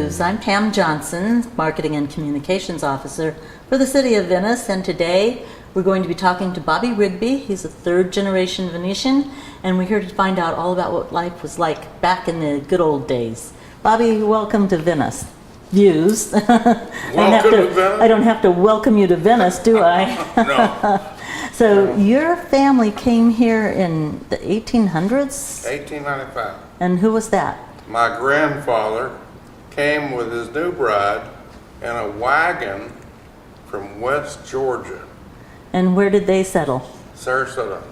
News. I'm Pam Johnson, Marketing and Communications Officer for the City of Venice, and today we're going to be talking to Bobby Rigby. He's a third-generation Venetian, and we're here to find out all about what life was like back in the good old days. Bobby, welcome to Venice. Views. I don't have to welcome you to Venice, do I? No. So your family came here in the 1800s? 1895. And who was that? My grandfather came with his new bride in a wagon from West Georgia. And where did they settle? Sarasota.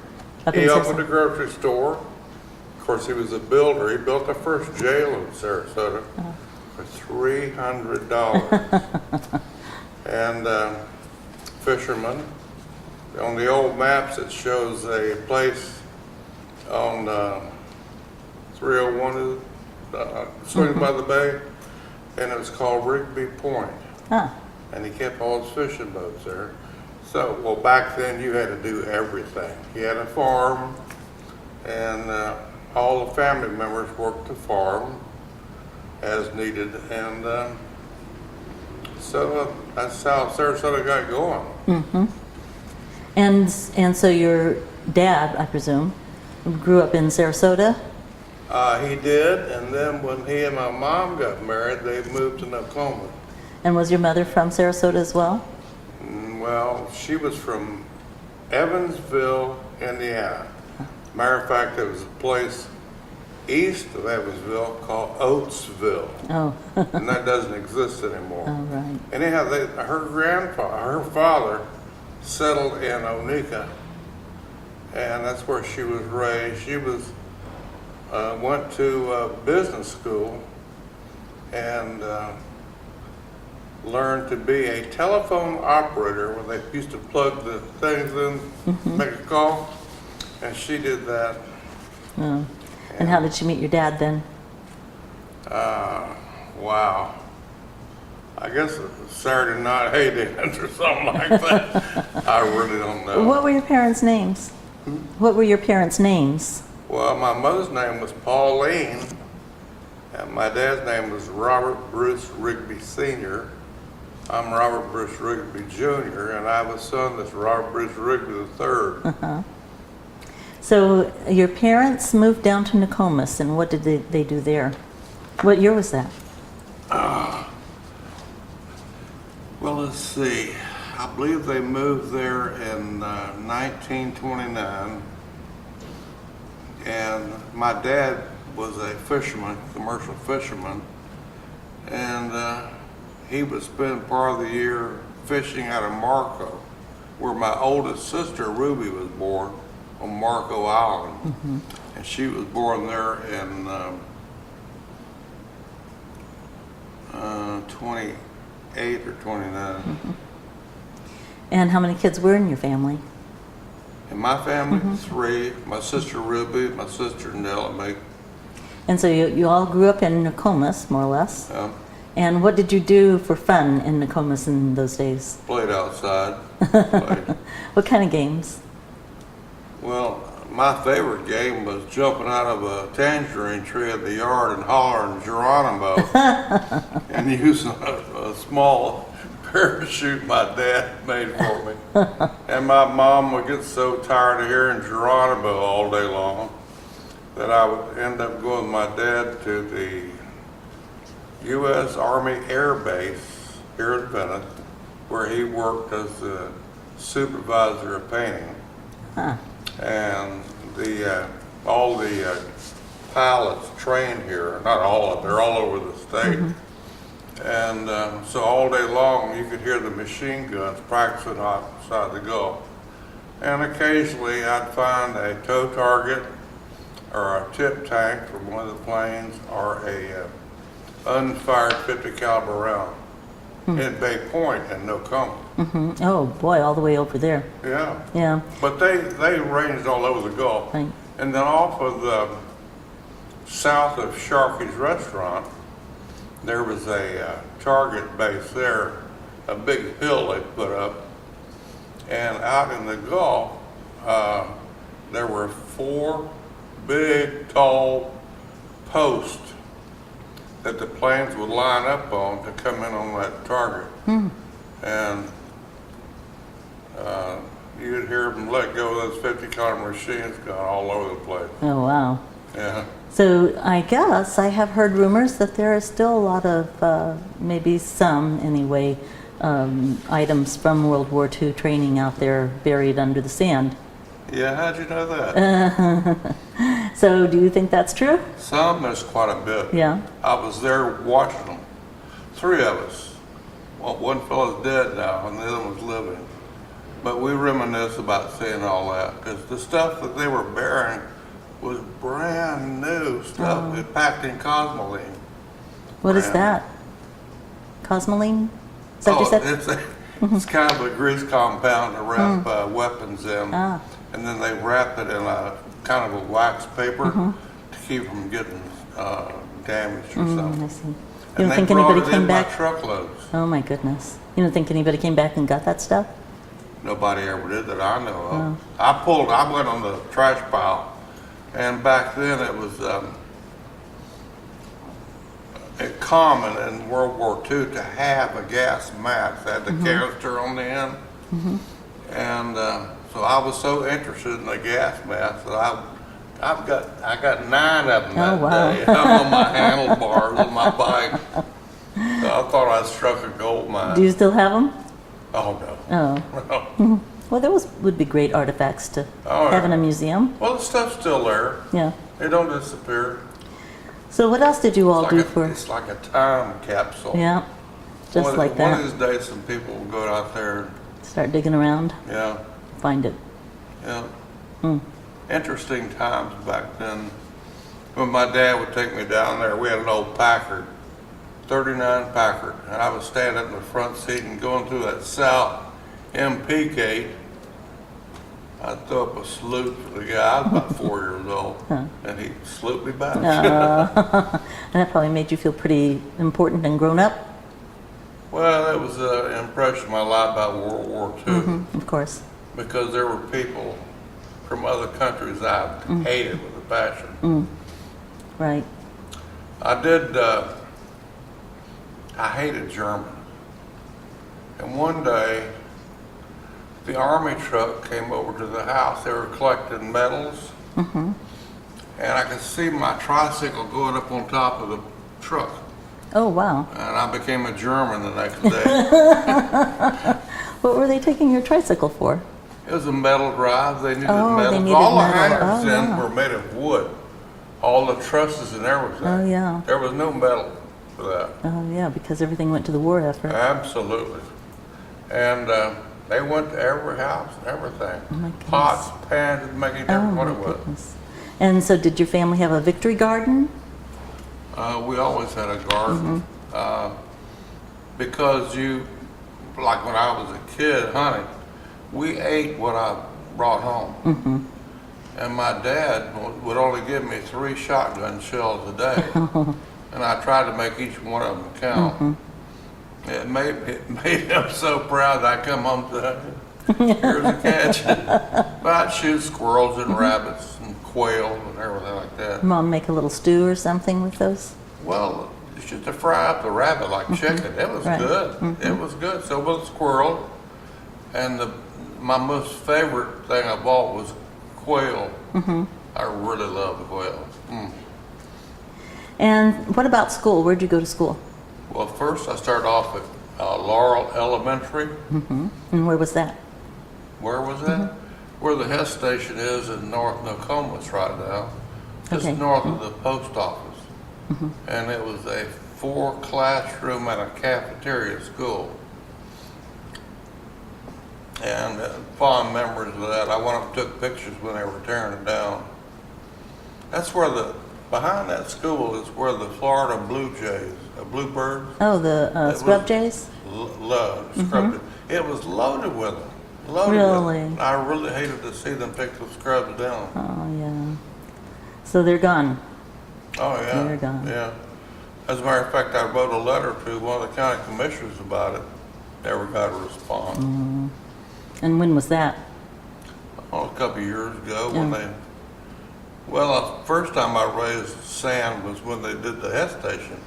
Up in He opened Sarasota. a grocery store. Of course, he was a builder. He built the first jail in Sarasota for $300. And fisherman. On the old maps, it shows a place on 301, swinging by the bay, and it was called Rigby Point. And he kept all his fishing boats there. So, well, back then you had to do everything. He had a farm, and all the family members worked the farm as needed, and so that's how Sarasota got going. Mm-hmm. And so your dad, I presume, grew up in Sarasota? He did, and then when he and my mom got married, they moved to Nokomis. And was your mother from Sarasota as well? Well, she was from Evansville, Indiana. Matter of fact, there was a place east of Evansville called Oatsville. Oh. And that doesn't exist anymore. Oh, right. Anyhow, her father settled in Onika, and that's where she was raised. She was went to business school and learned to be a telephone operator where they used to plug the things in, make a call, and she did that. Oh. And how did she meet your dad then? Wow. I guess a Saturday night hay dance or something like that. I really don't know. What were your parents' names? What were your parents' names? Well, my mother's name was Pauline, and my dad's name was Robert Bruce Rigby Sr. I'm Robert Bruce Rigby Jr., and I have a son that's Robert Bruce Rigby III. So your parents moved down to Nokomis, and what did they do there? What year was that? Well, let's see. I believe they moved there in 1929, and my dad was a fisherman, commercial fisherman, and he would spend part of the year fishing out of Marco, where my oldest sister, Ruby, was born, on Marco Island. And she was born there in 28 or 29. And how many kids were in your family? In my family, 3. My sister Ruby, my sister Nell, and me. And so you all grew up in Nokomis, more or less. And what did you do for fun in Nokomis in those days? Played outside. Played. What kind of games? Well, my favorite game was jumping out of a tangerine tree in the yard and hollering Geronimo and using a small parachute my dad made for me. And my mom would get so tired of hearing Geronimo all day long that I would end up going with my dad to the U.S. Army Air Base here in Venice, where he worked as the supervisor of painting. And all the pilots trained here, not all of them, they're all over the state. And so all day long you could hear the machine guns practicing outside the Gulf. And occasionally I'd find a tow target or a tip tank from one of the planes or a unfired 50 caliber round in Bay Point in Nokomis. Oh boy, all the way over there. Yeah. Yeah. But they ranged all over the Gulf. Right. And then off of the south of Sharky's restaurant, there was a target base there, a big hill they put up. And out in the Gulf, there were 4 big, tall posts that the planes would line up on to come in on that target. And you'd hear them let go of those 50 caliber machines going all over the place. Oh, wow. Yeah. So I guess I have heard rumors that there are still a lot of, maybe some anyway, items from World War II training out there buried under the sand. Yeah, how'd you know that? So do you think that's true? Some, there's quite a bit. Yeah. I was there watching them. 3 of us. Well, one fellow's dead now, and the other one's living. But we reminisce about seeing all that, because the stuff that they were burying was brand new stuff. It packed in cosmoline. What is that? Cosmoline? Is that what you said? It's kind of a grease compound to wrap weapons in. And then they wrap it in a kind of a wax paper to keep from getting damaged or something. I see. You And don't they think brought anybody it came in back? by truckloads. Oh my goodness. You don't think anybody came back and got that stuff? Nobody ever did that I know of. I went on the trash pile, and back then it was common in World War II to have a gas mask. It had the canister on the end. And so I was so interested in the gas mask that I got 9 of them that day on my handlebars of my bike. So I thought I struck a gold mine. Do you still have them? Oh no. Oh. Well, those would be great artifacts to have in a museum. Well, the stuff's still there. Yeah. They don't disappear. So what else did you all do for? It's like a time capsule. Yeah. Just like that. One of these days, some people will go out there and start digging around. Yeah. Find it. Yeah. Interesting times back then. When my dad would take me down there, we had an old Packard, 39 Packard, and I would stand up in the front seat and going through that South MP gate. I'd throw up a salute to the guy. I was about 4 years old, and he'd salute me back. And that probably made you feel pretty important and grown up. Well, that was an impression I lied about World War II. Of course. Because there were people from other countries I hated with a passion. Right. I hated Germans. And one day, the army truck came over to the house. They were collecting medals. And I could see my tricycle going up on top of the truck. Oh, wow. And I became a German the next day. What were they taking your tricycle for? It was a metal drive. They needed Oh, metal. they needed All the metal. hangers Oh, in yeah. were made of wood. All the trusses and everything. Oh, yeah. There was no metal for that. Oh, yeah, because everything went to the war effort. Absolutely. And they went to every house and everything. Oh, my goodness. Pots, pans, didn't make any Oh, difference what my it was. goodness. And so did your family have a victory garden? We always had a garden. Because like when I was a kid hunting, we ate what I brought home. And my dad would only give me 3 shotgun shells a day. And I tried to make each one of them count. It made him so proud that I come home to, here's a catch. But I'd shoot squirrels and rabbits and quail and everything like that. Mom make a little stew or something with those? Well, just to fry up the rabbit like chicken, it was good. It was good. So was squirrel. And my most favorite thing I bought was quail. I really love the quail. And what about school? Where'd you go to school? Well, first I started off at Laurel Elementary. And where was that? Where was that? Where the Hess station is in North Nokomis right now. Just north of the post office. And it was a 4-classroom and a cafeteria school. And fond memories of that. I went up and took pictures when they were tearing it down. That's where behind that school is where the Florida bluebirds. Oh, the scrub jays? Scrubbed. It was loaded with them. Really? I really hated to see them pick the scrubs down. Oh, yeah. So they're gone. Oh, yeah. They're gone. Yeah. As a matter of fact, I wrote a letter to one of the county commissioners about it. Never got a response. And when was that? Oh, a couple of years ago when the first time I raised sand was when they did the Hess station.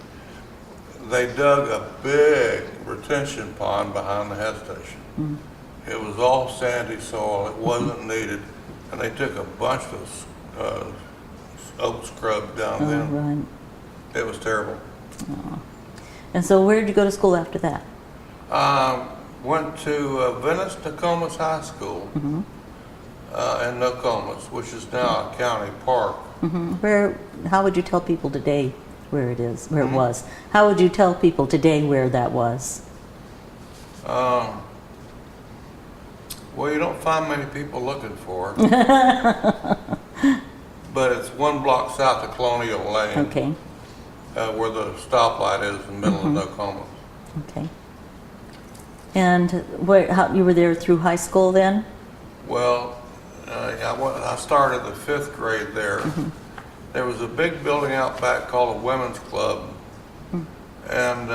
they dug a big retention pond behind the head station. It was all sandy soil. It wasn't needed. And they took a bunch of oak scrub down Oh, there. right. It was terrible. And so where did you go to school after that? Went to Venice Nokomis High School in Nokomis, which is now a county park. How would you tell people today where it is, where it was? How would you tell people today where that was? Well, you don't find many people looking for it. But it's 1 block south of Colonial Lane, Okay, where the stoplight is in the middle of Nokomis. okay. And you were there through high school then? Well, I started the 5th grade there. There was a big building out back called a women's club, and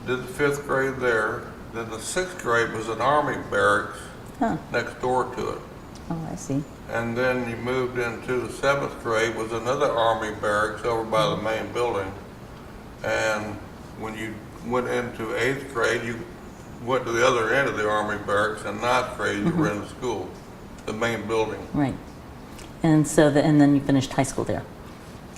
did the 5th grade there. Then the 6th grade was an Army barracks next door to it. Oh, I see. And then you moved into the 7th grade was another Army barracks over by the main building. And when you went into 8th grade, you went to the other end of the Army barracks, and 9th grade you were in the school, the main building. Right. And so, and then you finished high school there.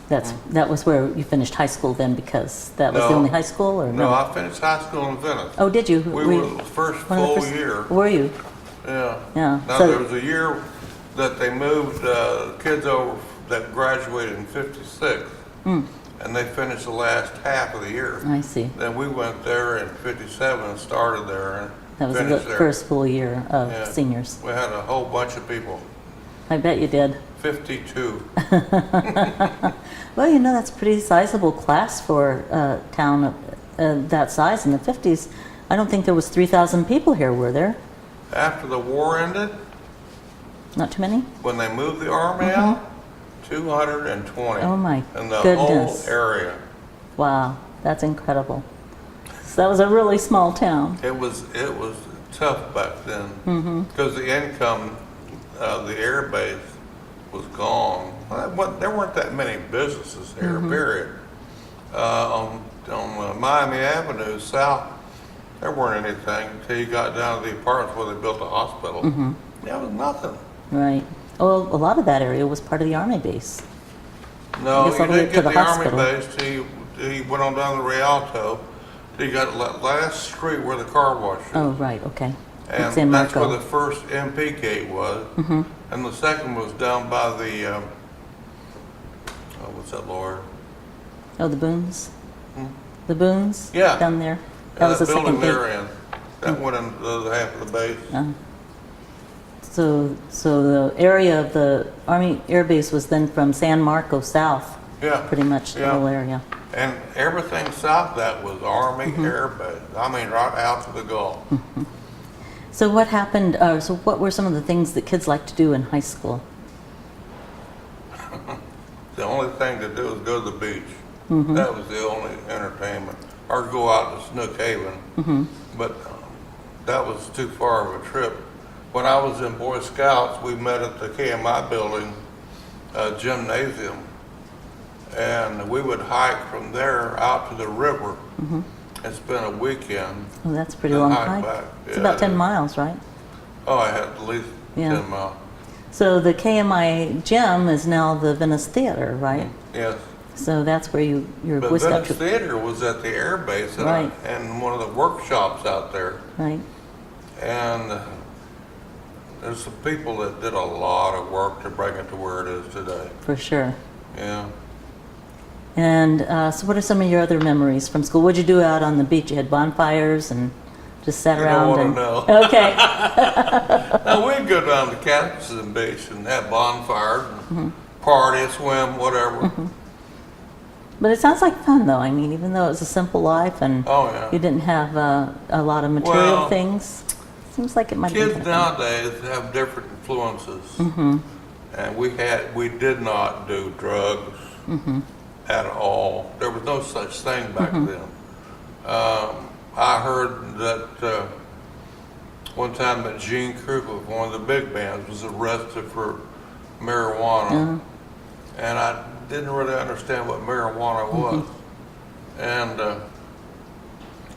That was where you finished high school then, because that was the only high school, or no? I finished high school in Venice. Oh, did you? We were the first full year. Were you? Yeah. Yeah. Now So- there was a year that they moved kids over that graduated in '56, and they finished the last half of the year. I see. Then we went there in '57 and started there and That was the finished there. first full year of Yeah. seniors. We had a whole bunch of people. I bet you did. 52. Well, that's a pretty sizable class for a town of that size in the 50s. I don't think there was 3,000 people here, were there? After the war ended, Not too many? when they moved the army out, 220. Oh my in the goodness. whole area. Wow, that's incredible. So that was a really small town. It was tough back then because the income, the air base was gone. There weren't that many businesses here. Period. On Miami Avenue South, there weren't anything until you got down to the apartments where they built a hospital. There was nothing. Right. Well, a lot of that area was part of the Army base. No, I guess you all the way didn't to get the the Army hospital. base till you went on down the Rialto. Till you got the last street where the car wash is. Oh, right, okay. And San that's Marco. where the first MP gate was. And the second was down by the, what's that, Laura? Oh, the Boones? The Boones? Yeah. Down there? That was the building second gate. they're in. That went in the other half of the base. So the area of the Army Air Base was then from San Marco south, Yeah. pretty much the Yeah. whole area. And everything south of that was Army Air Base. I mean, right out to the Gulf. So what happened, so what were some of the things that kids liked to do in high school? The only thing to do was go to the beach. That was the only entertainment. Or go out to Snook Haven. But that was too far of a trip. When I was in Boy Scouts, we met at the KMI building gymnasium. And we would hike from there out to the river and spend a weekend. Oh, that's a pretty and long hike hike. back. It's Yeah, about it 10 is. miles, right? Oh, I had at least Yeah. 10 miles. So the KMI gym is now the Venice Theater, right? Yes. So that's where your But Boy Scout Venice troop, Theater was at the air base and, Right. and one of the workshops out there. right? And there's some people that did a lot of work to bring it to where it is today. For sure. Yeah. And so what are some of your other memories from school? What'd you do out on the beach? You had bonfires and just sat You around don't and... want to know. Okay. Now, we'd go down to Catherine Beach and have bonfires and party, swim, whatever. But it sounds like fun, though. I mean, even though it was a simple life and Oh, yeah. you didn't have a lot of material Well, things, seems like it might have been Kids kind of fun. nowadays have different influences. And we did not do drugs at all. There was no such thing back then. I heard that one time that Gene Krupa, one of the big bands, was arrested for marijuana. And I didn't really understand what marijuana was. And,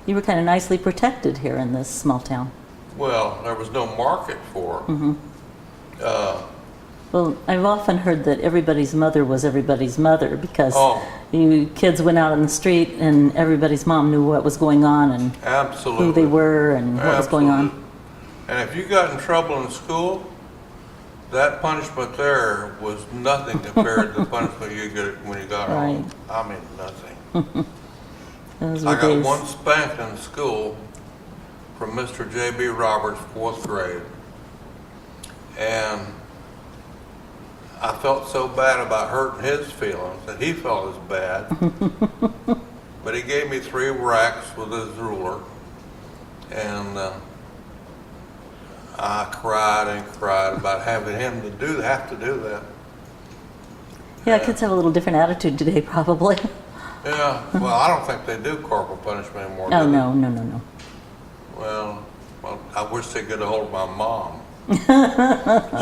You were kind of nicely protected here in this small town. well, there was no market for it. Well, I've often heard that everybody's mother was everybody's mother because Oh. you kids went out on the street and everybody's mom knew what was going on and Absolutely. who they were and what was going on. Absolutely. And if you got in trouble in school, that punishment there was nothing compared to the punishment you get when you got home. I mean, nothing. Those were I got days. one spank in school from Mr. J.B. Roberts, 4th grade. And I felt so bad about hurting his feelings that he felt as bad. But he gave me 3 racks with his ruler. And I cried and cried about having him to have to do that. Yeah, kids have a little different attitude today, probably. Yeah, well, I don't think they do corporal punishment anymore. Oh, do they? no. Well, I wish they'd get a hold of my mom.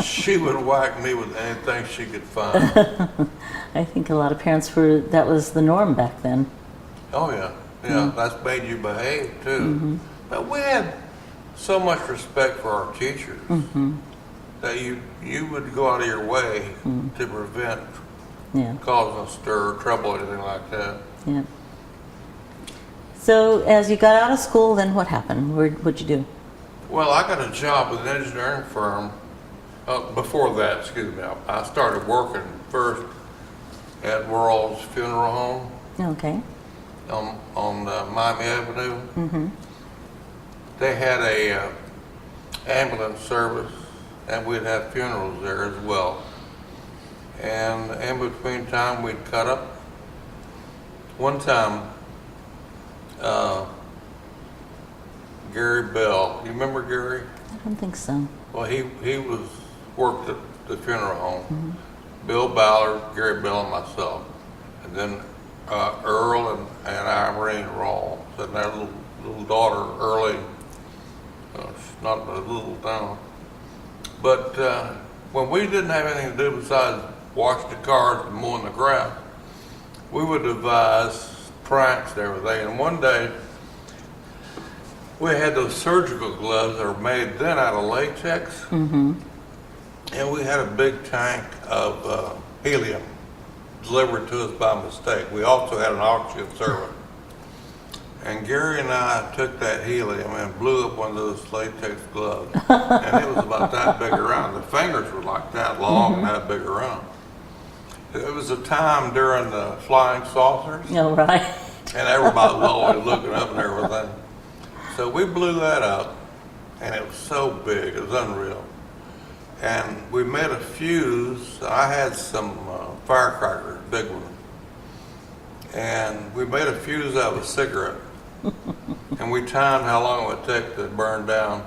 She would whack me with anything she could find. I think a lot of parents that was the norm back then. Oh, yeah. Yeah, that's made you behave, too. But we had so much respect for our teachers that you would go out of your way to prevent Yeah, causing a stir, trouble, anything like that. yeah. So as you got out of school, then what happened? What'd you do? Well, I got a job with an engineering firm. Before that, excuse me, I started working first at Worrell's Funeral Home Okay. on Miami Avenue. They had a ambulance service, and we'd have funerals there as well. And in between time, we'd cut up. One time, Gary Bell, you remember Gary? I don't think so. Well, he worked at the funeral home. Bill Ballard, Gary Bell, and myself. And then Earl and Irene Rawl. And their little daughter, Early, she's not a little down. But when we didn't have anything to do besides washing the cars and mowing the grass, we would devise pranks and everything. And one day, we had those surgical gloves that were made then out of latex. And we had a big tank of helium delivered to us by mistake. We also had an oxygen servant. And Gary and I took that helium and blew up one of those latex gloves. And it was about that big around. The fingers were like that long and that big around. It was a time during the flying saucers. Oh, right. And everybody was always looking up and everything. So we blew that up, and it was so big, it was unreal. And we made a fuse. I had some firecrackers, big ones. And we made a fuse out of a cigarette. And we timed how long it would take to burn down.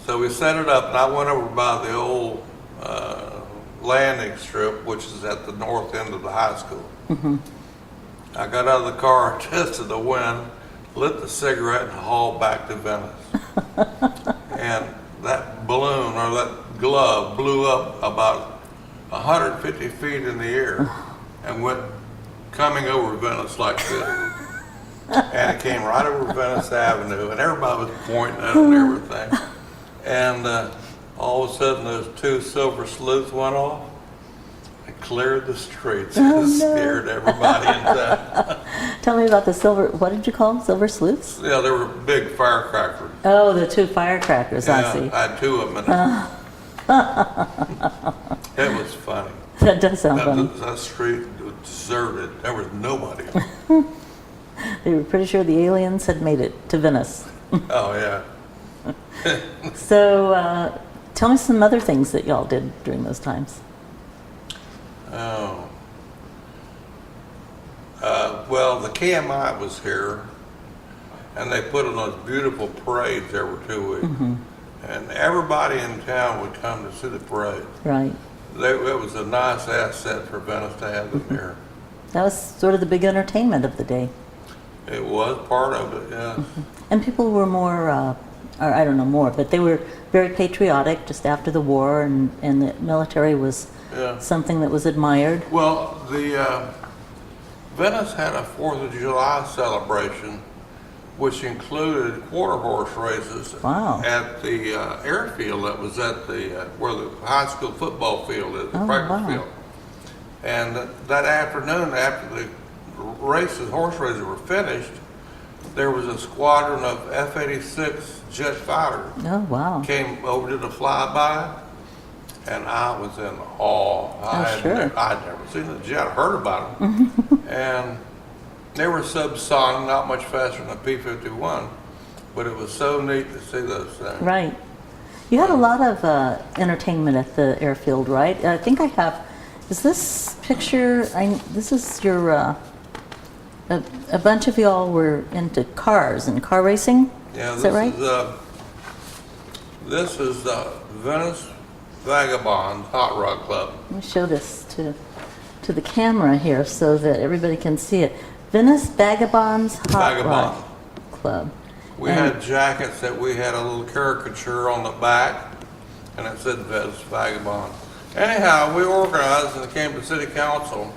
So we set it up, and I went over by the old landing strip, which is at the north end of the high school. I got out of the car, tested the wind, lit the cigarette, and hauled back to Venice. And that balloon or that glove blew up about 150 feet in the air and went coming over Venice like this. And it came right over Venice Avenue, and everybody was pointing at it and everything. And all of a sudden, those 2 silver sleuths went off and cleared the streets. It scared everybody in town. Tell me about the silver, what did you call them? Silver sleuths? Yeah, they were big firecrackers. Oh, the 2 firecrackers, I Yeah, see. I had 2 of them in it. It was funny. That does sound funny. That street was deserted. There was nobody. They were pretty sure the aliens had made it to Venice. Oh, yeah. So, tell me some other things that y'all did during those times. Oh. Well, the KMI was here, and they put on those beautiful parades every 2 weeks. And everybody in town would come to see the parade. Right. It was a nice asset for Venice to have them here. That was sort of the big entertainment of the day. It was part of it, yes. And people were more, or I don't know more, but they were very patriotic just after the war, and the military was Yeah. something that was admired. Well, Venice had a 4th of July celebration, which included quarter horse races Wow. at the airfield that was at the where the high school football field is, the Oh, practice wow. field. And that afternoon, after the horse races were finished, there was a squadron of F-86 jet fighters Oh, wow. came over to the flyby, and I was in awe. I'd sure. never seen a jet, heard about them. And they were subsonic, not much faster than a P-51, but it was so neat to see those things. Right. You had a lot of entertainment at the airfield, right? I think I have. Is this picture? This is your. A bunch of y'all were into cars and car racing. Yeah, is that right? This is the Venice Vagabonds Hot Rod Club. Let me show this to the camera here so that everybody can see it. Venice Vagabonds Hot Rod Club. We had jackets that we had a little caricature on the back, and it said Venice Vagabond. Anyhow, we organized and came to city council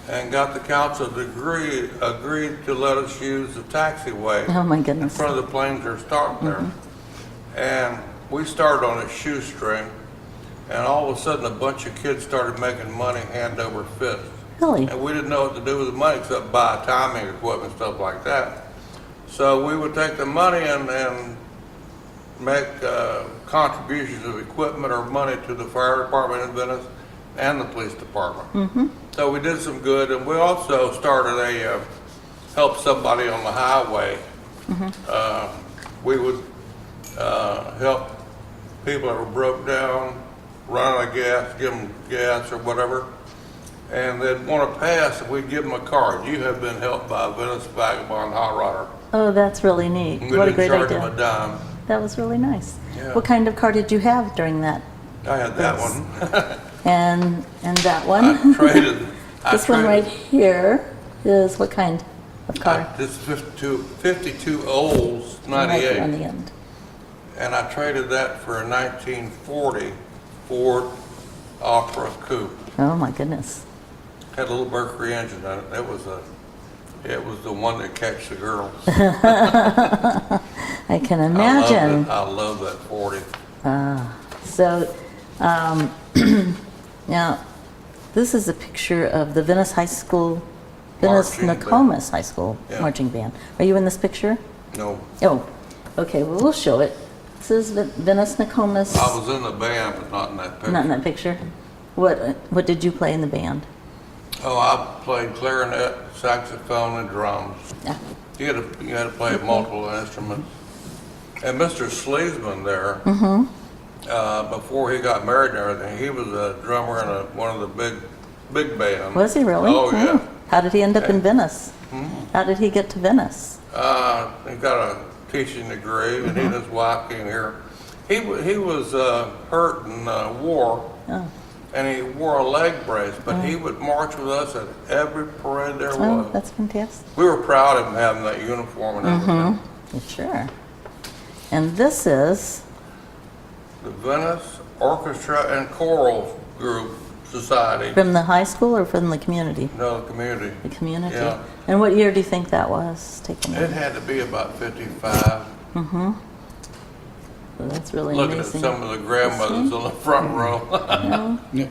and got the council to agreed to let us use the taxiway Oh my in goodness. front of the planes that are starting there. And we started on a shoestring, and all of a sudden a bunch of kids started making money hand over fist. Really? And we didn't know what to do with the money except buy timing equipment, stuff like that. So we would take the money and make contributions of equipment or money to the fire department in Venice and the police department. So we did some good, and we also started help somebody on the highway. We would help people that were broke down, run out of gas, give them gas or whatever, and they'd want to pass, and we'd give them a card. You have been helped by Venice Vagabond Hot Rodder. Oh, that's really neat. And we What a didn't great charge idea. them a dime. That was really nice. Yeah. What kind of car did you have during that? I had that Yes. one. And that one? I traded. This one right here is what kind of car? This is 52 Olds, Right 98. on the end. And I traded that for a 1940 Ford Opera Coupe. Oh my goodness. Had a little Mercury engine on it. It was the one that catch the girls. I can imagine. I love that 40. So, now, this is a picture of the Venice High School, Venice Marching band. Nokomis High School Yeah. marching band. Are you in this picture? No, Oh, okay. Well, we'll show it. This is Venice Nokomis. I was in the band, but not in that picture. Not in that picture. What did you play in the band? Oh, I played clarinet, saxophone, and drums. Yeah. You had to play multiple instruments. And Mr. Sleesman there, before he got married and everything, he was a drummer in one of the big bands. Was he really? Oh, yeah. How did he end up in Venice? How did he get to Venice? He got a teaching degree, and he and his wife came here. He was hurt in war, Oh. and he wore a leg brace, but he would march with us at every parade there Oh, was. that's fantastic. We were proud of him having that uniform and everything. Sure. And this is, The Venice Orchestra and Choral Group Society. from the high school or from the community? No, the community. The community. Yeah. And what year do you think that was taken? It had to be about 55. Well, that's really Looking amazing. at some of the grandmothers on the front row. Yeah.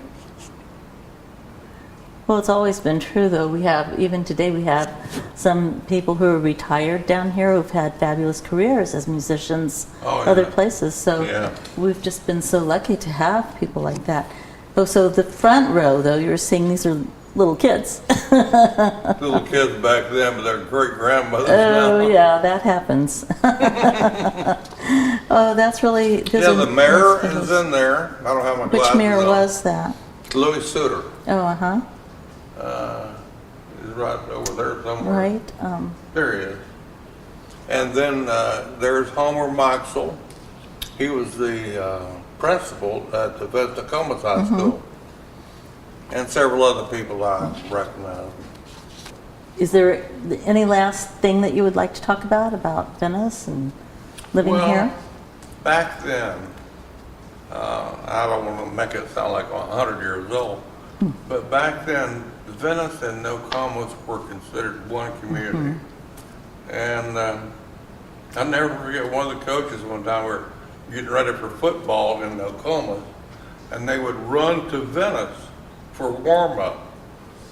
Well, it's always been true, though. Even today, we have some people who are retired down here who've had fabulous careers as musicians, Oh, yeah. other places. So Yeah. we've just been so lucky to have people like that. Oh, so the front row, though, you were seeing these are little kids. Little kids back then, but they're great grandmothers Oh, now. yeah, that happens. Oh, that's really... Yeah, the mayor is in there. I don't have my Which glasses mayor on. was that? Louis Suter. Oh, uh-huh. He's right over there somewhere. Right. There he is. And then there's Homer Moxell. He was the principal at the Nokomis High School. And several other people I recognize. Is there any last thing that you would like to talk about Venice and living here? Back then, I don't want to make it sound like I'm 100 years old, but back then, Venice and Nokomis were considered one community. And I'll never forget one of the coaches one time we were getting ready for football in Nokomis, and they would run to Venice for warm-up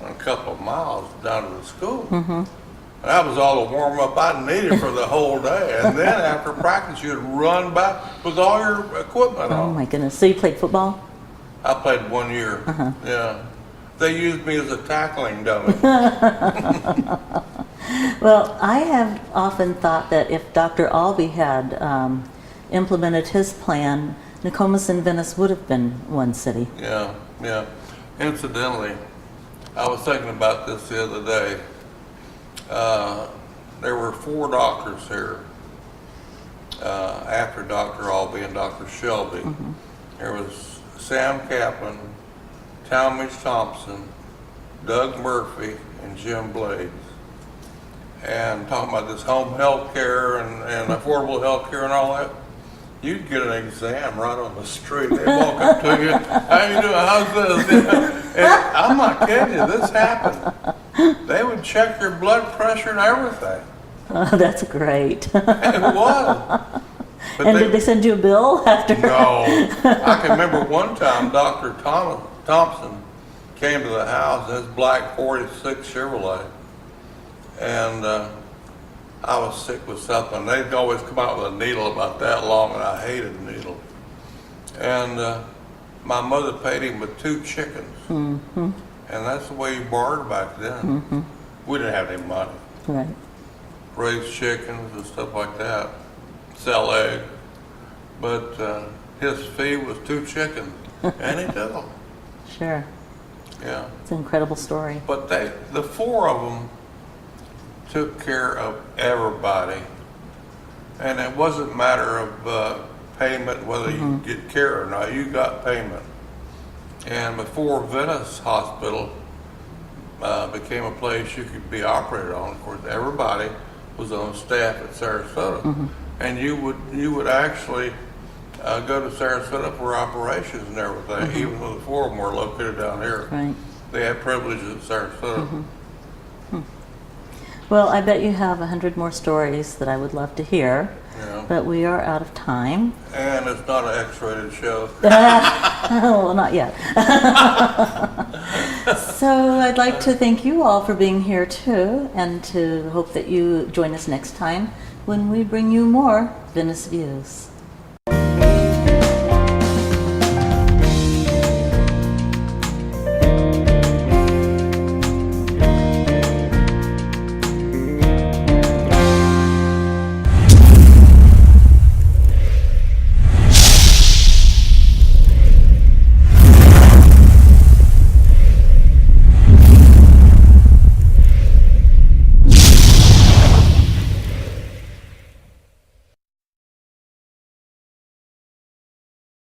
a couple of miles down to the school. And that was all the warm-up I needed for the whole day. And then after practice, you'd run back with all your equipment Oh on. my goodness. So you played football? I played 1 year. Yeah. They used me as a tackling dummy. Well, I have often thought that if Dr. Albee had implemented his plan, Nokomis and Venice would have been one city. Yeah, yeah. Incidentally, I was thinking about this the other day. There were 4 doctors here after Dr. Albee and Dr. Shelby. There was Sam Kaplan, Talmadge Thompson, Doug Murphy, and Jim Blades. And talking about this home health care and affordable health care and all that, you'd get an exam right on the street. They'd walk up to you, how you doing, how's this? And I'm not kidding you, this happened. They would check your blood pressure and everything. Oh, that's great. It was. But And did they send you a bill after? No. I can remember one time Dr. Thompson came to the house in his black 46 Chevrolet. And I was sick with something. They'd always come out with a needle about that long, and I hated needles. And my mother paid him with 2 chickens. And that's the way you bartered back then. We didn't have any money. Right. Raise chickens and stuff like that. Sell eggs. But his fee was 2 chickens. And he did them. Sure. Yeah. It's an incredible story. But the 4 of them took care of everybody, and it wasn't a matter of payment, whether you get care or not. You got payment. And before Venice Hospital became a place you could be operated on, of course, everybody was on staff at Sarasota, and you would actually go to Sarasota for operations and everything, even though the 4 of them were located down here. Right. They had privileges at Sarasota. Well, I bet you have 100 more stories that I would love to hear, Yeah. but we are out of time. And it's not an X-rated show. Well, not yet. So I'd like to thank you all for being here too, and to hope that you join us next time when we bring you more Venice Views.